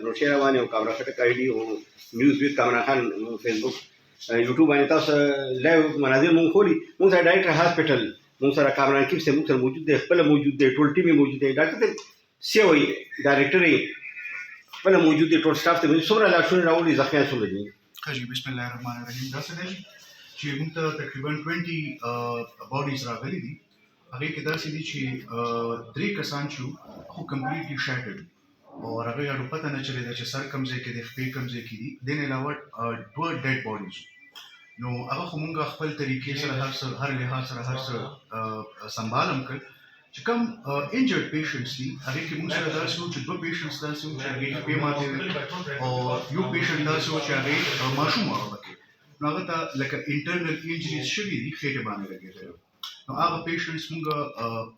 روشي روانه او کامرا خټه کایډي او نیوز ویز کامرا خان فیسبوک یوټیوب باندې تاسو لایو مناظر مونږ خولي مونږ سره ډایرکټر هاسپټل مونږ سره کامران کیپ سره مونږ سره موجود دی خپل موجود دی ټول ټیم موجود دی ډاکټر سی وي ډایرکټر یې خپل موجود دی ټول سټاف ته څومره لاشونه راوړي ځکه څومره دي خجی بسم الله الرحمن الرحیم دا څه دی چې موږ ته تقریبا 20 باډیز راغلي دي هغه کې دا څه دي چې 3 کسان چې خو کمپلیټلی شاټډ او هغه یې پته نه چلے چې سر کمزې کې د خپې کمزې کې دي د نه علاوه 2 ډیډ باډیز نو هغه خو موږ خپل طریقې سره هر لحاظ سره هر څه سنبالم کړ چې کوم انجرډ پیشنټس دي هغه کې موږ سره دا چې 2 پیشنټس دا چې هغه په ماته او یو پیشنټ دا چې هغه ماشوم هغه نو هغه ته لکه انټرنل انجریز شوي دي خېټه باندې لګېدل نو هغه پیشنټس موږ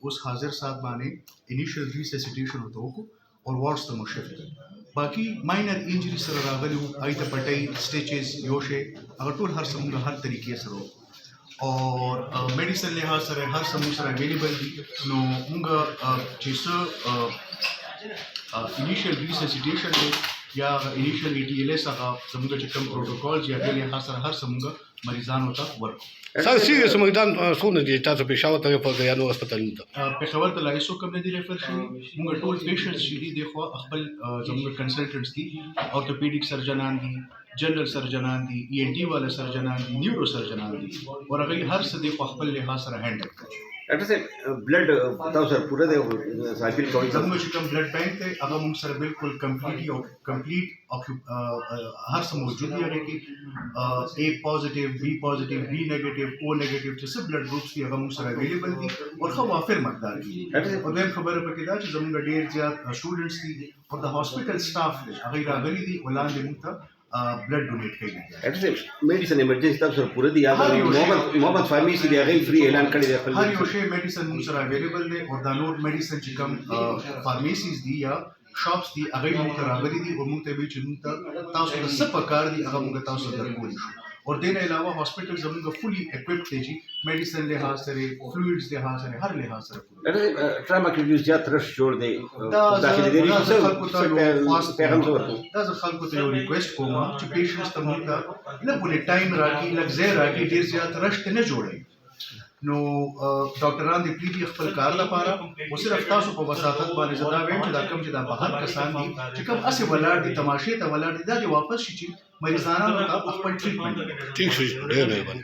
اوس حاضر سات باندې انیشل ریسسیټیشن وکړو او وارډز ته مو شفټ کړ باقي ماینر انجری سره راغلي آی ته پټي سټیچز یو شی هغه ټول هر څه موږ هر طریقې سره اور میډیسن لحاظ سره هر څه موږ سره اویلیبل دي نو موږ چې څه انیشل ریسسیټیشن یا انیشل ای ټی ایل ایس هغه زموږ چې کوم پروتوکولز یا د لحاظ سره هر څه موږ مریضانو ته ورکړو سر سیریس مریضان څونه دي تاسو پېښور ته ریفر کړئ نو هسپتالونو ته پېښور ته لا هیڅوک هم نه دي ریفر شوي موږ ټول پیشنټس چې دي د خو خپل زموږ کنسلټنټس دي اورتوپیډیک سرجنان دي جنرال سرجنان دي ای ان ټي والا سرجنان دي نیورو سرجنان دي او هغه هر څه د خپل لحاظ سره هینډل کوي ډاکټر صاحب بلډ تاسو سره پوره دی سایکل کوي زموږ چې کوم بلډ بانک دی هغه موږ سره بالکل کمپلیټ هر څه موجود دی هغه کې A پوزټیو B پوزټیو B نیگیټیو O نیگیټیو چې څه بلډ ګروپس دي هغه موږ سره اویلیبل دي او خو وافر مقدار دي او دیم خبره پکې دا چې زموږ ډیر زیات سټوډنټس دي او د هاسپټل سټاف دی هغه راغلي دي ولاندې موږ ته بلډ ډونیټ کوي ډاکټر صاحب میډیسن ایمرجنسي تاسو سره پوره دی یا محمد فارمیسي دی هغه فری اعلان کړی دی خپل هر یو شی میډیسن موږ سره اویلیبل دی او دا نور میډیسن چې کوم فارمیسیز دي یا شاپس دي هغه موږ ته راغلي دي او موږ ته وی چې موږ ته تاسو ته څه پکار دي هغه موږ تاسو ته درکول شو اور دین علاوه هاسپټل زموږ فولي اکوپډ دی چې میډیسن لحاظ سره فلویډز لحاظ سره هر لحاظ سره ډاکټر ټراما کې ډیوز زیات رش جوړ دی داخلي دی دا زه خلکو ته یو ریکویسټ کوم چې پیشنټس ته موږ ته لږ ټایم راکړي لږ ځای راکړي ډیر زیات رش ته نه جوړي نو ډاکټران دې پریږدي خپل کار لپاره او صرف تاسو په وساتت باندې زدا ویم چې دا کم چې دا بهر کسان دي چې کوم اسې ولاړ دي تماشې ته ولاړ دي دا دې واپس شي چې مریضانو ته خپل ټریټمنټ ٹھیک شو ډېر مهرباني